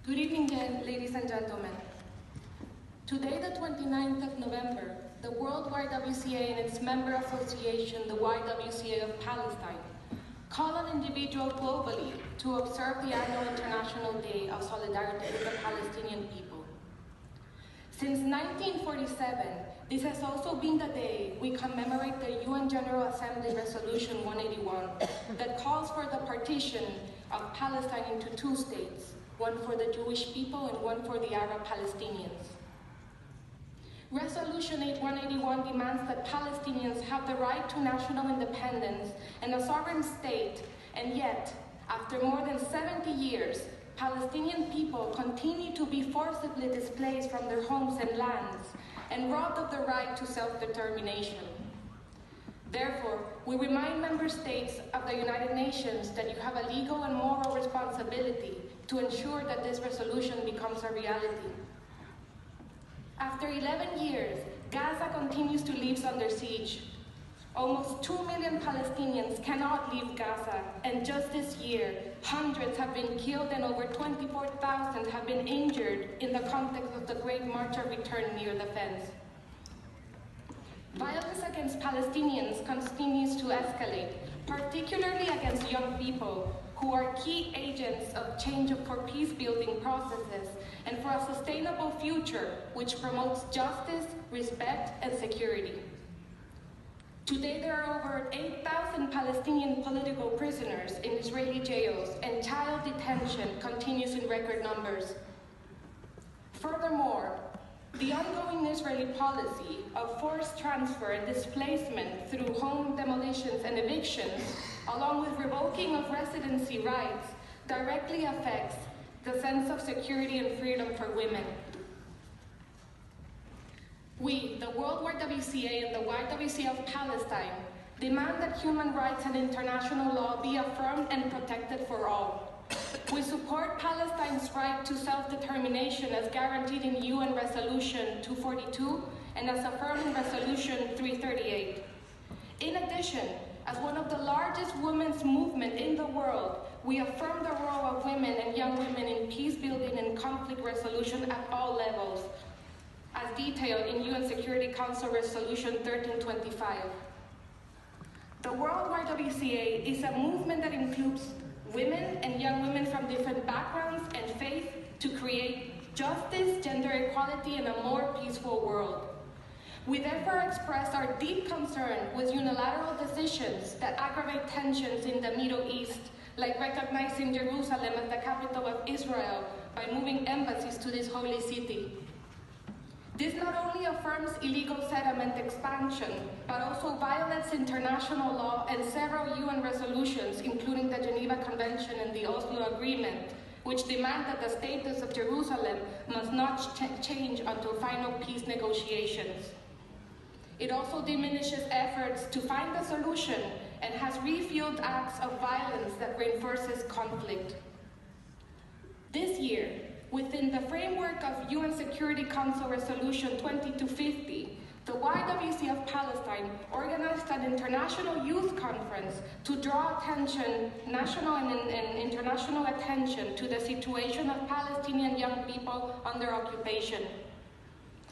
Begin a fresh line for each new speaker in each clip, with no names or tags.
Good evening, ladies and gentlemen. Today, the 29th of November, the World YWCA and its member association, the YWCA of Palestine, call on individuals globally to observe the annual International Day of Solidarity with the Palestinian people. Since 1947, this has also been the day we commemorate the UN General Assembly Resolution 181 that calls for the partition of Palestine into two states, one for the Jewish people and one for the Arab Palestinians. Resolution 181 demands that Palestinians have the right to national independence and a sovereign state, and yet, after more than 70 years, Palestinian people continue to be forcibly displaced from their homes and lands and robbed of the right to self-determination. Therefore, we remind member states of the United Nations that you have a legal and moral responsibility to ensure that this resolution becomes a reality. After 11 years, Gaza continues to live under siege. Almost 2 million Palestinians cannot leave Gaza, and just this year, hundreds have been killed and over 24,000 have been injured in the context of the Great March of Return near the fence. Violence against Palestinians continues to escalate, particularly against young people, who are key agents of change for peace-building processes and for a sustainable future which promotes justice, respect, and security. Today, there are over 8,000 Palestinian political prisoners in Israeli jails, and child detention continues in record numbers. Furthermore, the ongoing Israeli policy of forced transfer and displacement through home demolitions and evictions, along with revoking of residency rights, directly affects the sense of security and freedom for women. We, the World YWCA and the YWCA of Palestine, demand that human rights and international law be affirmed and protected for all. We support Palestine's right to self-determination as guaranteed in UN Resolution 242 and as affirmed in Resolution 338. In addition, as one of the largest women's movements in the world, we affirm the role of women and young women in peace building and conflict resolution at all levels, as detailed in UN Security Council Resolution 1325. The World YWCA is a movement that includes women and young women from different backgrounds and faiths to create justice, gender equality, and a more peaceful world. We therefore express our deep concern with unilateral decisions that aggravate tensions in the Middle East, like recognizing Jerusalem as the capital of Israel by moving embassies to this holy city. This not only affirms illegal settlement expansion, but also violates international law and several UN resolutions, including the Geneva Convention and the Oslo Agreement, which demand that the status of Jerusalem must not change until final peace negotiations. It also diminishes efforts to find a solution and has refueled acts of violence that reinforces conflict. This year, within the framework of UN Security Council Resolution 2250, the YWCA of Palestine organized an international youth conference to draw attention, national and international attention, to the situation of Palestinian young people under occupation.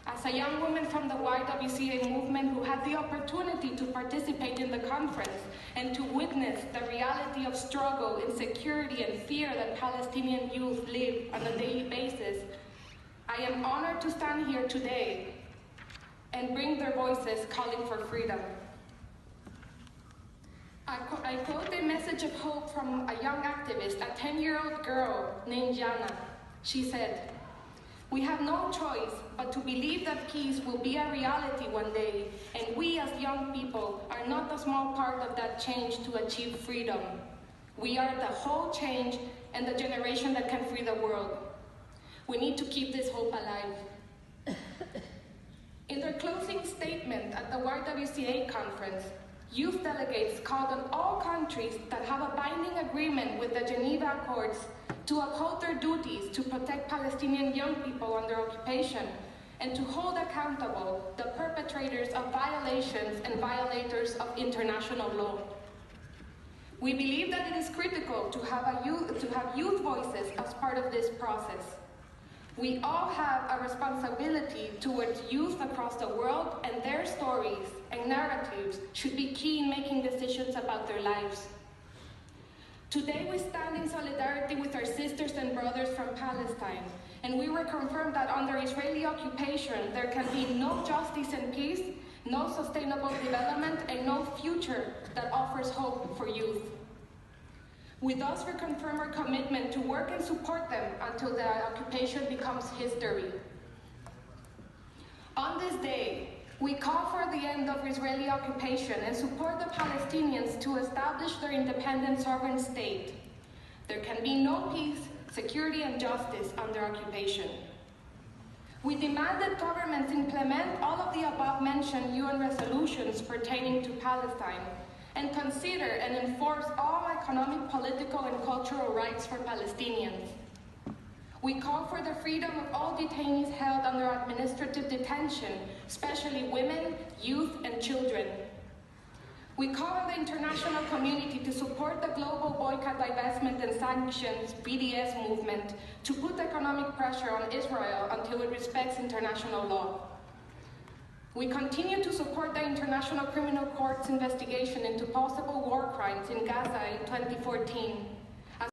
As a young woman from the YWCA movement who had the opportunity to participate in the conference and to witness the reality of struggle, insecurity, and fear that Palestinian youth live on a daily basis, I am honored to stand here today and bring their voices calling for freedom. I quote a message of hope from a young activist, a 10-year-old girl named Jana. She said, "We have no choice but to believe that peace will be a reality one day, and we as young people are not a small part of that change to achieve freedom. We are the whole change and the generation that can free the world. We need to keep this hope alive." In their closing statement at the YWCA conference, youth delegates called on all countries that have a binding agreement with the Geneva Accords to uphold their duties to protect Palestinian young people under occupation and to hold accountable the perpetrators of violations and violators of international law. We believe that it is critical to have youth voices as part of this process. We all have a responsibility towards youth across the world, and their stories and narratives should be key in making decisions about their lives. Today we stand in solidarity with our sisters and brothers from Palestine, and we reconfirm that under Israeli occupation there can be no justice and peace, no sustainable development, and no future that offers hope for youth. We thus reconfirm our commitment to work and support them until the occupation becomes history. On this day, we call for the end of Israeli occupation and support the Palestinians to establish their independent sovereign state. There can be no peace, security, and justice under occupation. We demand that governments implement all of the above-mentioned UN resolutions pertaining to Palestine and consider and enforce all economic, political, and cultural rights for Palestinians. We call for the freedom of all detainees held under administrative detention, especially women, youth, and children. We call on the international community to support the global boycott, divestment, and sanctions BDS movement to put economic pressure on Israel until it respects international law. We continue to support the International Criminal Court's investigation into possible war crimes in Gaza in 2014.